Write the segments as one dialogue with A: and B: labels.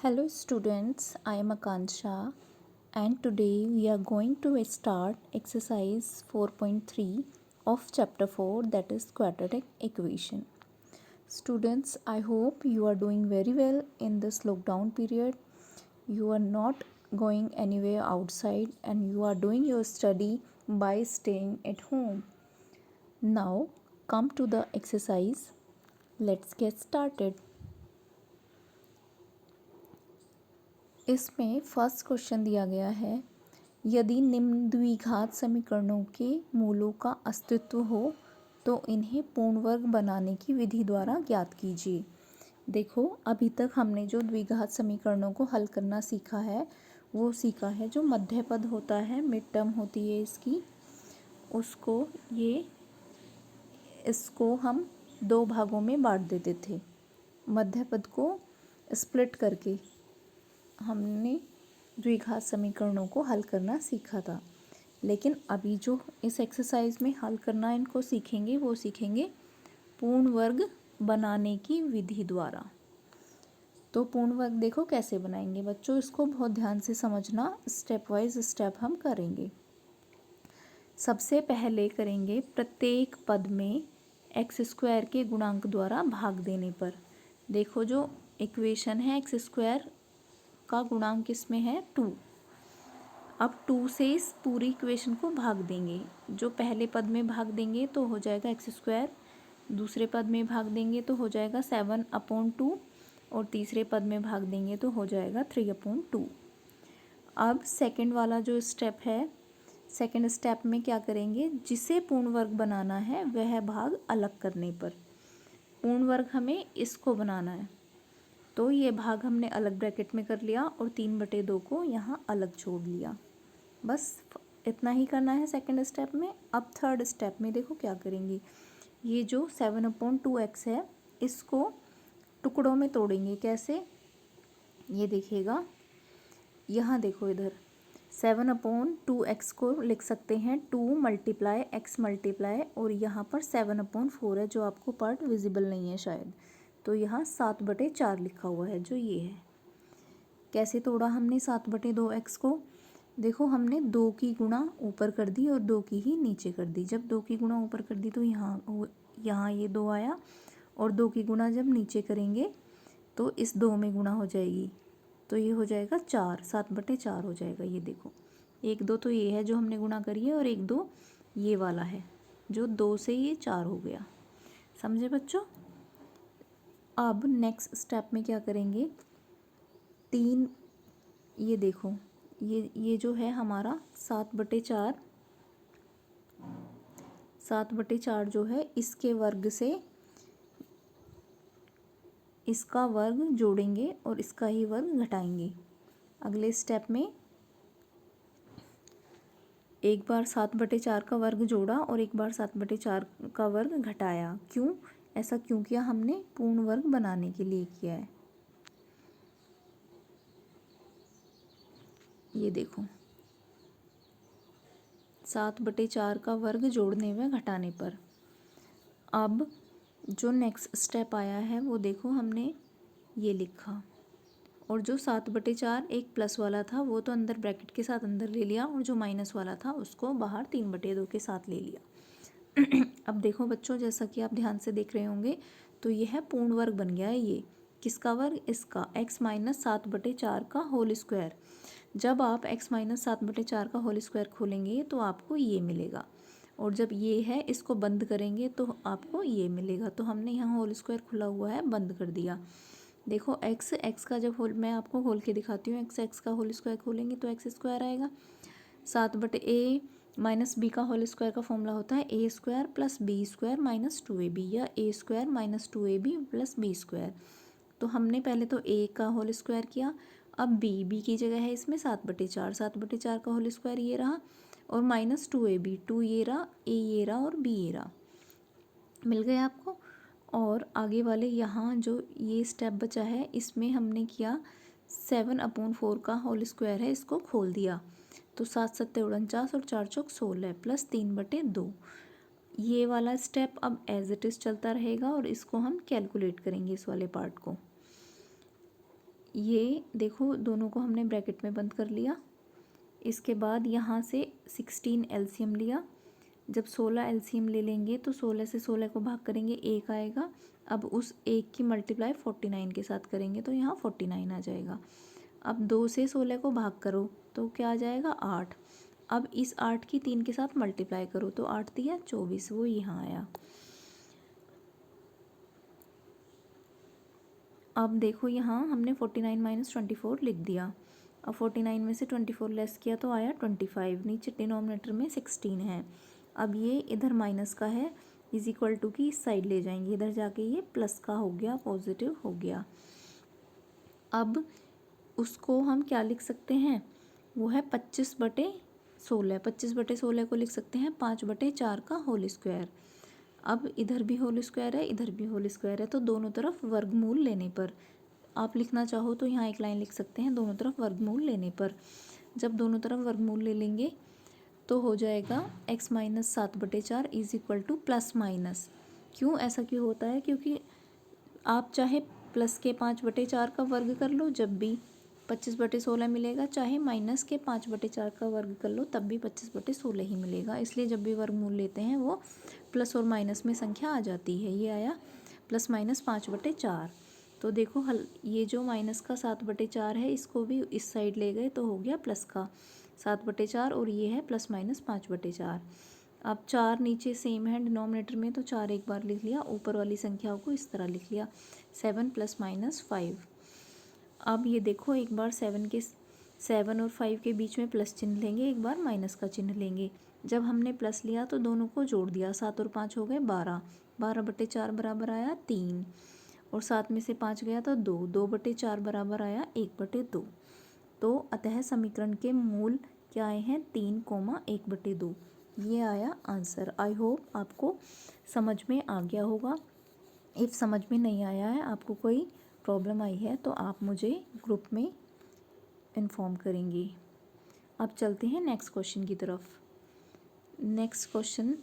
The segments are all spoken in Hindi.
A: Hello students, I am Akansha and today we are going to start exercise 4.3 of chapter 4, that is quadratic equation. Students, I hope you are doing very well in this lockdown period. You are not going anywhere outside and you are doing your study by staying at home. Now come to the exercise. Let's get started. इसमें फर्स्ट क्वेश्चन दिया गया है, यदि निम्न द्विघात समीकरणों के मूलों का अस्तित्व हो तो इन्हें पूर्ण वर्ग बनाने की विधि द्वारा ज्ञात कीजिए। देखो, अभी तक हमने जो द्विघात समीकरणों को हल करना सीखा है वो सीखा है जो मध्य पद होता है, मिड टर्म होती है इसकी, इसको हम दो भागों में बांट देते थे। मध्य पद को स्प्लिट करके हमने द्विघात समीकरणों को हल करना सीखा था। लेकिन अभी जो इस एक्सरसाइज में हल करना इनको सीखेंगे वो सीखेंगे पूर्ण वर्ग बनाने की विधि द्वारा। तो पूर्ण वर्ग देखो कैसे बनाएंगे बच्चों, इसको बहुत ध्यान से समझना, स्टेप वाइज स्टेप हम करेंगे। सबसे पहले करेंगे प्रत्येक पद में एक्स स्क्वायर के गुणांक द्वारा भाग देने पर। देखो जो इक्वेशन है एक्स स्क्वायर का गुणांक किसमें है 2। अब 2 से इस पूरी इक्वेशन को भाग देंगे। जो पहले पद में भाग देंगे तो हो जाएगा एक्स स्क्वायर, दूसरे पद में भाग देंगे तो हो जाएगा 7/2 और तीसरे पद में भाग देंगे तो हो जाएगा 3/2। अब सेकंड वाला जो स्टेप है, सेकंड स्टेप में क्या करेंगे, जिसे पूर्ण वर्ग बनाना है वह भाग अलग करने पर। पूर्ण वर्ग हमें इसको बनाना है तो ये भाग हमने अलग ब्रैकेट में कर लिया और 3/2 को यहाँ अलग छोड़ लिया। बस इतना ही करना है सेकंड स्टेप में। अब थर्ड स्टेप में देखो क्या करेंगे, ये जो 7/2x है इसको टुकड़ों में तोड़ेंगे। कैसे, ये देखिएगा, यहाँ देखो इधर 7/2x को लिख सकते हैं 2 × x और यहाँ पर 7/4 है जो आपको पार्ट विजिबल नहीं है शायद, तो यहाँ 7/4 लिखा हुआ है जो ये है। कैसे तोड़ा हमने 7/2x को, देखो हमने 2 की गुणा ऊपर कर दी और 2 की ही नीचे कर दी। जब 2 की गुणा ऊपर कर दी तो यहाँ ये 2 आया और 2 की गुणा जब नीचे करेंगे तो इस 2 में गुणा हो जाएगी तो ये हो जाएगा 4, 7/4 हो जाएगा। ये देखो 1 2 तो ये है जो हमने गुणा करी है और 1 2 ये वाला है जो 2 से ये 4 हो गया। समझे बच्चों। अब नेक्स्ट स्टेप में क्या करेंगे, 3, ये देखो ये जो है हमारा 7/4 जो है इसके वर्ग से इसका वर्ग जोड़ेंगे और इसका ही वर्ग घटाएंगे। अगले स्टेप में एक बार 7/4 का वर्ग जोड़ा और एक बार 7/4 का वर्ग घटाया। क्यों ऐसा क्यों किया हमने, पूर्ण वर्ग बनाने के लिए किया है। ये देखो 7/4 का वर्ग जोड़ने व घटाने पर। अब जो नेक्स्ट स्टेप आया है वो देखो हमने ये लिखा, और जो 7/4 एक प्लस वाला था वो तो अंदर ब्रैकेट के साथ अंदर ले लिया और जो माइनस वाला था उसको बाहर 3/2 के साथ ले लिया। अब देखो बच्चों, जैसा कि आप ध्यान से देख रहे होंगे तो यह है पूर्ण वर्ग बन गया है। ये किसका वर्ग, इसका, x - 7/4 का होल स्क्वायर। जब आप x - 7/4 का होल स्क्वायर खोलेंगे तो आपको ये मिलेगा, और जब ये है इसको बंद करेंगे तो आपको ये मिलेगा। तो हमने यहाँ होल स्क्वायर खुला हुआ है बंद कर दिया। देखो x का जब होल, मैं आपको खोल के दिखाती हूँ, x का होल स्क्वायर खोलेंगे तो x स्क्वायर आएगा। 7/a - b का होल स्क्वायर का फॉर्मूला होता है a² + b² - 2ab या a² - 2ab + b²। तो हमने पहले तो a का होल स्क्वायर किया, अब b की जगह है इसमें 7/4, 7/4 का होल स्क्वायर ये रहा और -2ab, 2 ये रहा, a ये रहा और b ये रहा, मिल गया आपको। और आगे वाले यहाँ जो ये स्टेप बचा है इसमें हमने किया 7/4 का होल स्क्वायर है, इसको खोल दिया तो 7 × 7 = 49 और 4 × 4 = 16 + 3/2। ये वाला स्टेप अब एज इट इज़ चलता रहेगा और इसको हम कैलकुलेट करेंगे इस वाले पार्ट को। ये देखो दोनों को हमने ब्रैकेट में बंद कर लिया। इसके बाद यहाँ से 16 एलसीएम लिया। जब 16 एलसीएम ले लेंगे तो 16 से 16 को भाग करेंगे 1 आएगा। अब उस 1 की मल्टीप्लाई 49 के साथ करेंगे तो यहाँ 49 आ जाएगा। अब 2 से 16 को भाग करो तो क्या आ जाएगा 8। अब इस 8 की 3 के साथ मल्टीप्लाई करो तो 8 दिया 24, वो यहाँ आया। अब देखो यहाँ हमने 49 माइनस 24 लिख दिया। अब 49 में से 24 लेस किया तो आया 25। नीचे डिनोमिनेटर में 16 है। अब ये इधर माइनस का है, इज इक्वल टू की इस साइड ले जाएंगे, इधर जाके ये प्लस का हो गया, पॉजिटिव हो गया। अब उसको हम क्या लिख सकते हैं, वो है 25/16। 25/16 को लिख सकते हैं 5/4 का होल स्क्वायर। अब इधर भी होल स्क्वायर है, इधर भी होल स्क्वायर है, तो दोनों तरफ वर्गमूल लेने पर आप लिखना चाहो तो यहाँ एक लाइन लिख सकते हैं, दोनों तरफ वर्गमूल लेने पर। जब दोनों तरफ वर्गमूल ले लेंगे तो हो जाएगा x minus 7/4 is equal two plus minus. क्यों ऐसा क्यों होता है, क्योंकि आप चाहे प्लस के 5/4 का वर्ग कर लो जब भी 25/16 मिलेगा, चाहे माइनस के 5/4 का वर्ग कर लो तब भी 25/16 ही मिलेगा। इसलिए जब भी वर्गमूल लेते हैं वो प्लस और माइनस में संख्या आ जाती है। ये आया प्लस माइनस 5/4। तो देखो हल, ये जो माइनस का 7/4 है इसको भी इस साइड ले गए तो हो गया प्लस का 7/4 और ये है प्लस माइनस 5/4। अब 4 नीचे सेम है डिनोमिनेटर में, तो 4 एक बार लिख लिया, ऊपर वाली संख्याओं को इस तरह लिख लिया 7 + -5। अब ये देखो एक बार 7 और 5 के बीच में प्लस चिन्ह लेंगे, एक बार माइनस का चिन्ह लेंगे। जब हमने प्लस लिया तो दोनों को जोड़ दिया, 7 और 5 हो गए 12। 12/4 बराबर आया 3 और 7 में से 5 गया तो 2। 2/4 बराबर आया 1/2। तो अतः समीकरण के मूल क्या आए हैं 3, 1/2। ये आया आंसर। आई होप आपको समझ में आ गया होगा। इफ़ समझ में नहीं आया है, आपको कोई प्रॉब्लम आई है तो आप मुझे ग्रुप में इन्फॉर्म करेंगे। अब चलते हैं नेक्स्ट क्वेश्चन की तरफ। नेक्स्ट क्वेश्चन,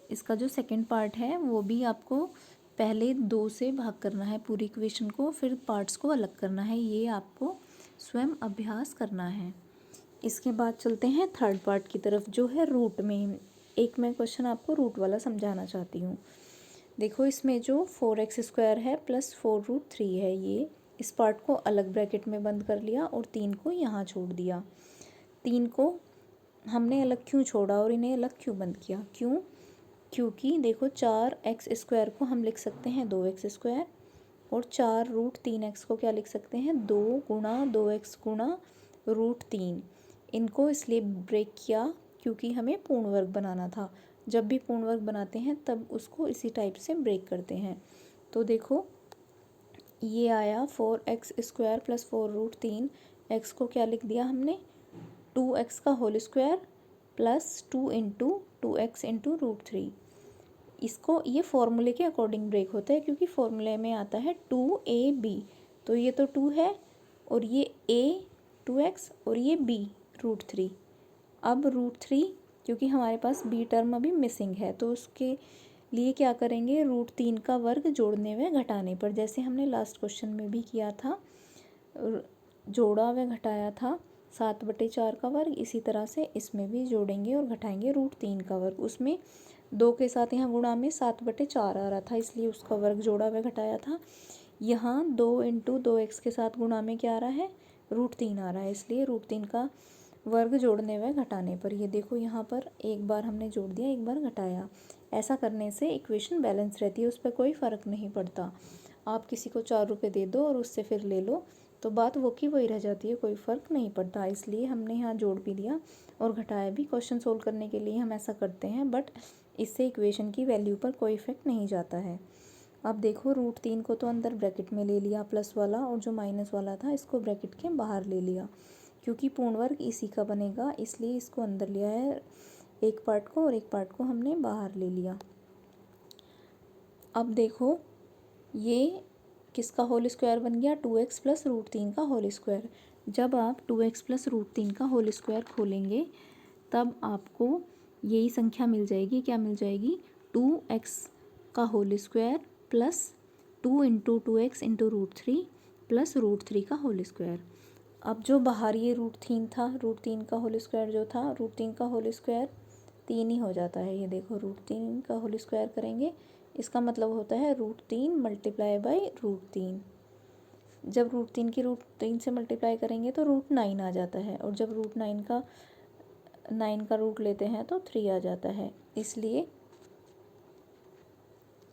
A: इसका जो सेकंड पार्ट है वो भी आपको पहले 2 से भाग करना है पूरी इक्वेशन को, फिर पार्ट्स को अलग करना है। ये आपको स्वयं अभ्यास करना है। इसके बाद चलते हैं थर्ड पार्ट की तरफ जो है रूट में। एक मैं क्वेश्चन आपको रूट वाला समझाना चाहती हूँ। देखो इसमें जो 4x² है प्लस 4√3 है, ये इस पार्ट को अलग ब्रैकेट में बंद कर लिया और 3 को यहाँ छोड़ दिया। 3 को हमने अलग क्यों छोड़ा और इन्हें अलग क्यों बंद किया, क्यों, क्योंकि देखो 4x² को हम लिख सकते हैं 2x² और 4√3x को क्या लिख सकते हैं 2 गुणा 2x गुणा √3। इनको इसलिए ब्रेक किया क्योंकि हमें पूर्ण वर्ग बनाना था। जब भी पूर्ण वर्ग बनाते हैं तब उसको इसी टाइप से ब्रेक करते हैं। तो देखो ये आया 4x² + 4√3। x को क्या लिख दिया हमने 2x का होल स्क्वायर प्लस 2 × 2x × √3। इसको ये फॉर्मूले के अकॉर्डिंग ब्रेक होता है क्योंकि फॉर्मूले में आता है 2ab। तो ये तो 2 है और ये a 2x और ये b √3। अब √3 क्योंकि हमारे पास b टर्म अभी मिसिंग है तो उसके लिए क्या करेंगे, √3 का वर्ग जोड़ने व घटाने पर, जैसे हमने लास्ट क्वेश्चन में भी किया था, जोड़ा व घटाया था 7/4 का वर्ग, इसी तरह से इसमें भी जोड़ेंगे और घटाएंगे √3 का वर्ग। उसमें 2 के साथ यहाँ गुणा में 7/4 आ रहा था इसलिए उसका वर्ग जोड़ा व घटाया था। यहाँ 2 × 2x के साथ गुणा में क्या आ रहा है √3 आ रहा है, इसलिए √3 का वर्ग जोड़ने व घटाने पर। ये देखो यहाँ पर एक बार हमने जोड़ दिया, एक बार घटाया। ऐसा करने से इक्वेशन बैलेंस रहती है, उस पर कोई फ़र्क नहीं पड़ता। आप किसी को 4 रुपये दे दो और उससे फिर ले लो तो बात वो की वही रह जाती है, कोई फ़र्क नहीं पड़ता। इसलिए हमने यहाँ जोड़ भी दिया और घटाया भी। क्वेश्चन सोल्व करने के लिए हम ऐसा करते हैं, बट इससे इक्वेशन की वैल्यू पर कोई इफेक्ट नहीं जाता है। अब देखो √3 को तो अंदर ब्रैकेट में ले लिया प्लस वाला, और जो माइनस वाला था इसको ब्रैकेट के बाहर ले लिया क्योंकि पूर्ण वर्ग इसी का बनेगा, इसलिए इसको अंदर लिया है एक पार्ट को और एक पार्ट को हमने बाहर ले लिया। अब देखो ये किसका होल स्क्वायर बन गया 2x + √3 का होल स्क्वायर। जब आप 2x + √3 का होल स्क्वायर खोलेंगे तब आपको यही संख्या मिल जाएगी, क्या मिल जाएगी 2x का whole square plus 2 × 2x × √3 plus √3 का होल स्क्वायर। अब जो बाहर ये √3 था, √3 का होल स्क्वायर जो था, √3 का होल स्क्वायर 3 ही हो जाता है। ये देखो √3 का होल स्क्वायर करेंगे, इसका मतलब होता है √3 मल्टीप्लाई बाई √3। जब √3 की √3 से मल्टीप्लाई करेंगे तो √9 आ जाता है, और जब √9 का रूट लेते हैं तो 3 आ जाता है। इसलिए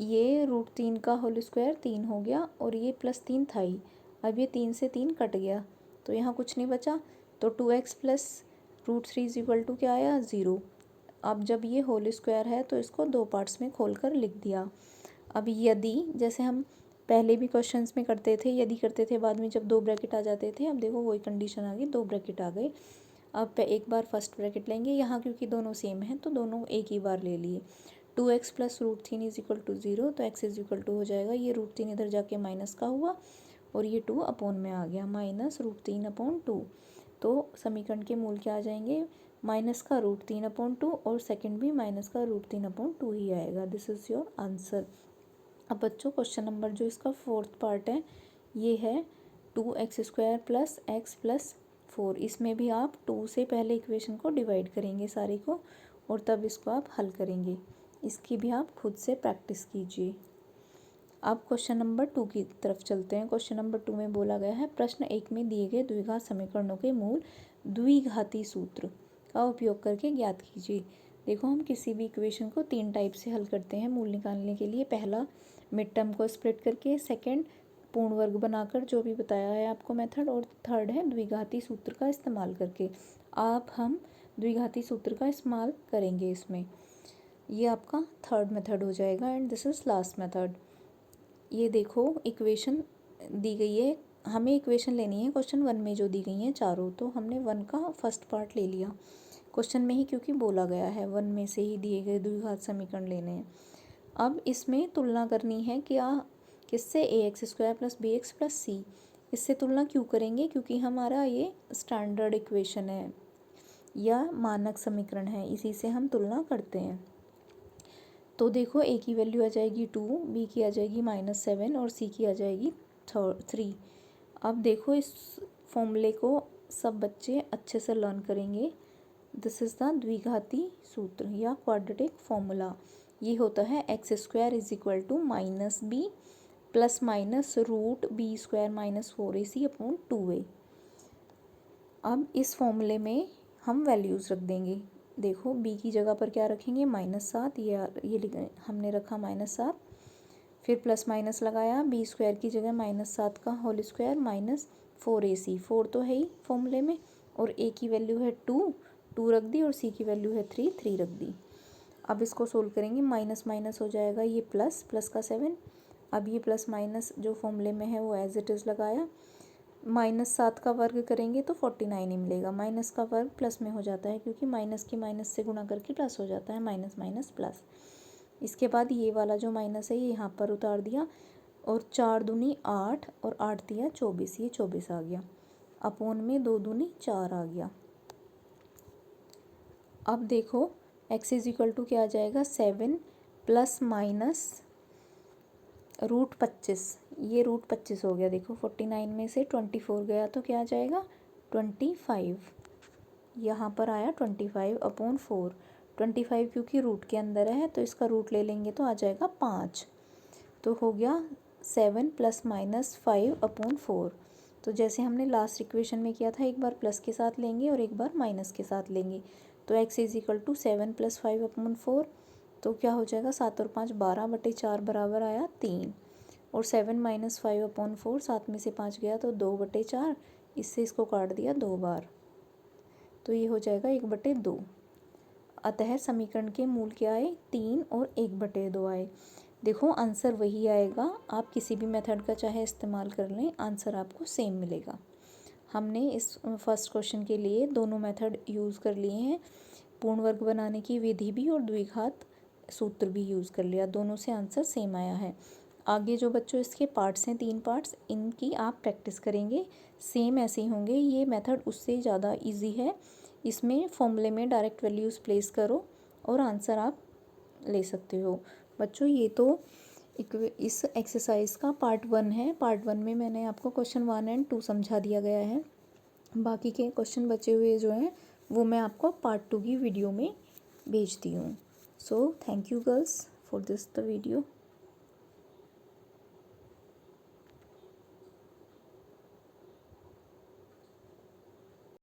A: ये √3 का होल स्क्वायर 3 हो गया, और ये +3 था ही। अब ये 3 से 3 कट गया तो यहाँ कुछ नहीं बचा, तो 2x plus √3 is equal to क्या आया, 0। अब जब ये होल स्क्वायर है तो इसको दो पार्ट्स में खोल कर लिख दिया। अब यदि, जैसे हम पहले भी क्वेश्चंस में करते थे, यदि करते थे, बाद में जब 2 ब्रैकेट आ जाते थे, अब देखो वही कंडीशन आ गई, 2 ब्रैकेट आ गए। अब एक बार फर्स्ट ब्रैकेट लेंगे, यहाँ क्योंकि दोनों सेम हैं तो दोनों एक ही बार ले लिए। 2x plus √3 is equal to 0, तो x इज इक्वल टू हो जाएगा, ये √3 इधर जाके माइनस का हुआ और ये 2 अपॉन में आ गया, -√3/2। तो समीकरण के मूल क्या आ जाएंगे, माइनस का √3/2, और सेकंड भी माइनस का √3/2 ही आएगा। This is your answer. अब बच्चों क्वेश्चन नंबर जो इसका 4th पार्ट है, ये है 2x² प्लस x प्लस 4। इसमें भी आप 2 से पहले इक्वेशन को डिवाइड करेंगे सारे को, और तब इसको आप हल करेंगे। इसकी भी आप खुद से प्रैक्टिस कीजिए। अब क्वेश्चन नंबर 2 की तरफ चलते हैं। क्वेश्चन नंबर 2 में बोला गया है, प्रश्न 1 में दिए गए द्विघात समीकरणों के मूल द्विघाती सूत्र का उपयोग करके ज्ञात कीजिए। देखो, हम किसी भी इक्वेशन को 3 टाइप से हल करते हैं मूल निकालने के लिए। पहला मिड टर्म को स्प्लिट करके, सेकंड पूर्ण वर्ग बनाकर, जो भी बताया है आपको मेथड, और थर्ड है द्विघाती सूत्र का इस्तेमाल करके। हम द्विघाती सूत्र का इस्तेमाल करेंगे इसमें। ये आपका थर्ड मेथड हो जाएगा, and this is last method. ये देखो इक्वेशन दी गई है, हमें इक्वेशन लेनी है क्वेश्चन 1 में जो दी गई हैं चारों, तो हमने 1 का फर्स्ट पार्ट ले लिया क्वेश्चन में ही, क्योंकि बोला गया है 1 में से ही दिए गए द्विघात समीकरण लेने हैं। अब इसमें तुलना करनी है क्या, किससे, ax² plus bx plus c। इससे तुलना क्यों करेंगे, क्योंकि हमारा ये स्टैंडर्ड इक्वेशन है या मानक समीकरण है, इसी से हम तुलना करते हैं। तो देखो, a की वैल्यू आ जाएगी 2, b की आ जाएगी -7 और c की आ जाएगी 3। अब देखो, इस फॉर्मूले को सब बच्चे अच्छे से लर्न करेंगे। दिस इज़ द द्विघाती सूत्र या क्वाड्रेटिक फॉर्मूला। ये होता है x² is equal to -b plus minus √b² - 4ac/2a। अब इस फॉर्मूले में हम वैल्यूज़ रख देंगे। देखो, b की जगह पर क्या रखेंगे, -7, ये हमने रखा -7, फिर प्लस माइनस लगाया, b² की जगह -7 का होल स्क्वायर -4ac, 4 तो है ही फॉर्मूले में, और a की वैल्यू है 2 रख दी, और c की वैल्यू है 3 रख दी। अब इसको सोल्व करेंगे, माइनस माइनस हो जाएगा, ये प्लस का 7। अब ये प्लस माइनस जो फॉर्मूले में है वो एज इट इज़ लगाया, -7 का वर्ग करेंगे तो 49 ही मिलेगा। माइनस का वर्ग प्लस में हो जाता है, क्योंकि माइनस की माइनस से गुणा करके प्लस हो जाता है, माइनस माइनस प्लस। इसके बाद ये वाला जो माइनस है ये यहाँ पर उतार दिया, और 4 दूनी 8 और 8 दिया 24, ये 24 आ गया। अपोन में 2 दूनी 4 आ गया। अब देखो, x इज इक्वल टू क्या आ जाएगा, 7 प्लस माइनस √25, ये √25 हो गया। देखो, 49 में से 24 गया तो क्या आ जाएगा, 25। यहाँ पर आया 25/4। 25 क्योंकि रूट के अंदर है तो इसका रूट ले लेंगे तो आ जाएगा 5। तो हो गया 7 प्लस माइनस 5/4। तो जैसे हमने लास्ट इक्वेशन में किया था, एक बार प्लस के साथ लेंगे और एक बार माइनस के साथ लेंगे। तो x is equal to 7 plus 5/4, तो क्या हो जाएगा, 7 और 5 12/4 बराबर आया 3, और 7 माइनस 5/4, 7 में से 5 गया तो 2/4, इससे इसको काट दिया 2 बार, तो ये हो जाएगा 1/2। अतः समीकरण के मूल क्या आए, 3 और 1/2 आए। देखो, आंसर वही आएगा, आप किसी भी मेथड का चाहे इस्तेमाल कर लें, आंसर आपको सेम मिलेगा। हमने इस फर्स्ट क्वेश्चन के लिए दोनों मेथड यूज़ कर लिए हैं, पूर्ण वर्ग बनाने की विधि भी और द्विघात सूत्र भी यूज़ कर लिया, दोनों से आंसर सेम आया है। आगे जो बच्चों इसके पार्ट्स हैं, 3 पार्ट्स, इनकी आप प्रैक्टिस करेंगे, सेम ऐसे ही होंगे। ये मेथड उससे ज़्यादा इजी है, इसमें फॉर्मूले में डायरेक्ट वैल्यूज़ प्लेस करो और आंसर आप ले सकते हो। बच्चों, ये तो इस एक्सरसाइज का पार्ट 1 है। पार्ट 1 में मैंने आपको क्वेश्चन 1 एंड 2 समझा दिया गया है। बाकी के क्वेश्चन बचे हुए जो हैं वो मैं आपको पार्ट 2 की वीडियो में भेजती हूँ। So thank you girls for this the video.